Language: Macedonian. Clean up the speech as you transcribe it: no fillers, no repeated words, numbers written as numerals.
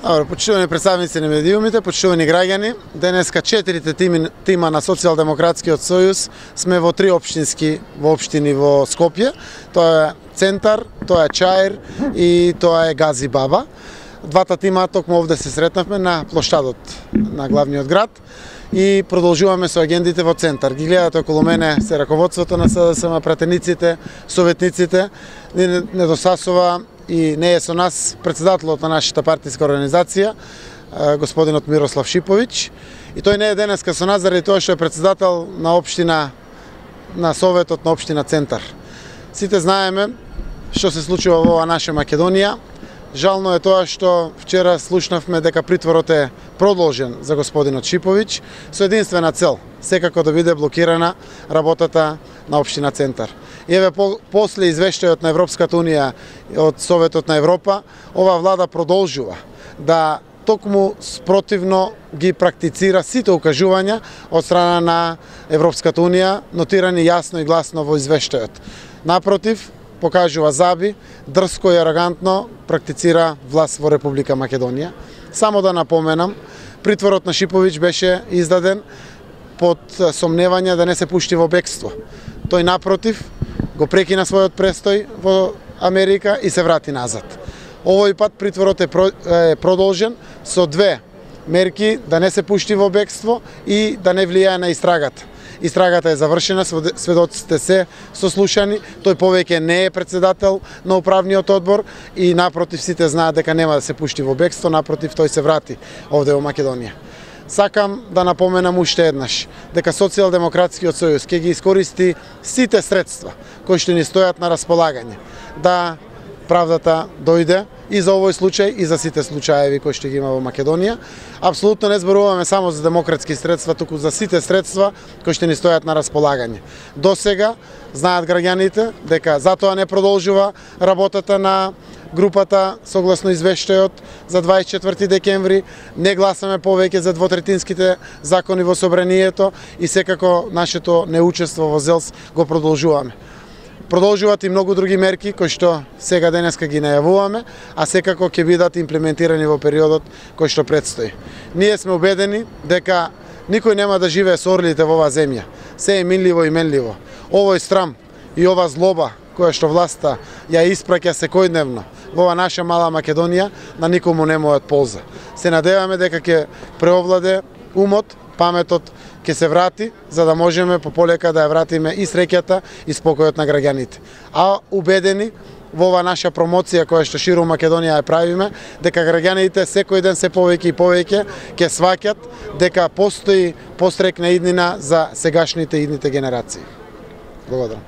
Добро, почитувани представници на медиумите, почитувани граѓани, денеска 4 тима на Социјалдемократскиот сојуз сме во 3 општински општини во Скопје. Тоа е Центар, тоа е Чаир и тоа е Гази Баба. Двата тима токму овде се сретнавме на плоштадот на главниот град и продолжуваме со агендите во Центар. Ги гледате околу мене се раководството на СДСМ, пратениците, советниците. Не досасува и не е со нас председателот на нашата партиска организација, господинот Мирослав Шиповиќ. И тој не е денеска со нас заради тоа што е председател на општина, на советот на општина Центар. Сите знаеме што се случува во наша Македонија. Жално е тоа што вчера слушнавме дека притворот е продолжен за господинот Шиповиќ со единствена цел, секако да биде блокирана работата на општина Центар. И еве после извештајот на Европската унија од Советот на Европа, ова влада продолжува да токму спротивно ги практицира сите укажувања од страна на Европската унија, нотирани јасно и гласно во извештајот. Напротив, покажува заби, дрско и арогантно практицира власт во Република Македонија. Само да напоменам, притворот на Шиповиќ беше издаден под сомневање да не се пушти во бегство. Тој напротив го прекина својот престој во Америка и се врати назад. Овој пат притворот е продолжен со две мерки да не се пушти во бегство и да не влијае на истрагата. Истрагата е завршена, сведоците се сослушани, тој повеќе не е председател на управниот одбор и напротив сите знаат дека нема да се пушти во бегство, напротив тој се врати овде во Македонија. Сакам да напоменам уште еднаш дека Социјалдемократскиот сојуз ќе ги искористи сите средства кои што ни стојат на располагање да правдата дојде и за овој случај и за сите случаеви кои што ги има во Македонија. Апсолутно не зборуваме само за демократски средства, туку за сите средства кои што ни стојат на располагање. До сега знаат граѓаните дека затоа не продолжува работата на групата согласно извештајот за 24 декември, не гласаме повеќе за двотретинските закони во собранието и секако нашето неучество во ЗЕЛС го продолжуваме. Продолжуваат и многу други мерки кои што сега денеска ги најавуваме, а секако ќе бидат имплементирани во периодот кој што предстои. Ние сме убедени дека никој нема да живее со орлите во оваа земја. Се е минливо и менливо. Овој срам и ова злоба која што власта ја испраќа секојдневно во оваа наша мала Македонија на никому не му е од полза. Се надеваме дека ќе преовладе умот, паметот ќе се врати, за да можеме пополека да ја вратиме и среќата и спокојот на граѓаните. А убедени во оваа наша промоција која што ширум Македонија ја правиме, дека граѓаните секој ден се повеќе и повеќе ќе сваќат дека постои пострекна иднина за сегашните и идните генерации. Благодарам.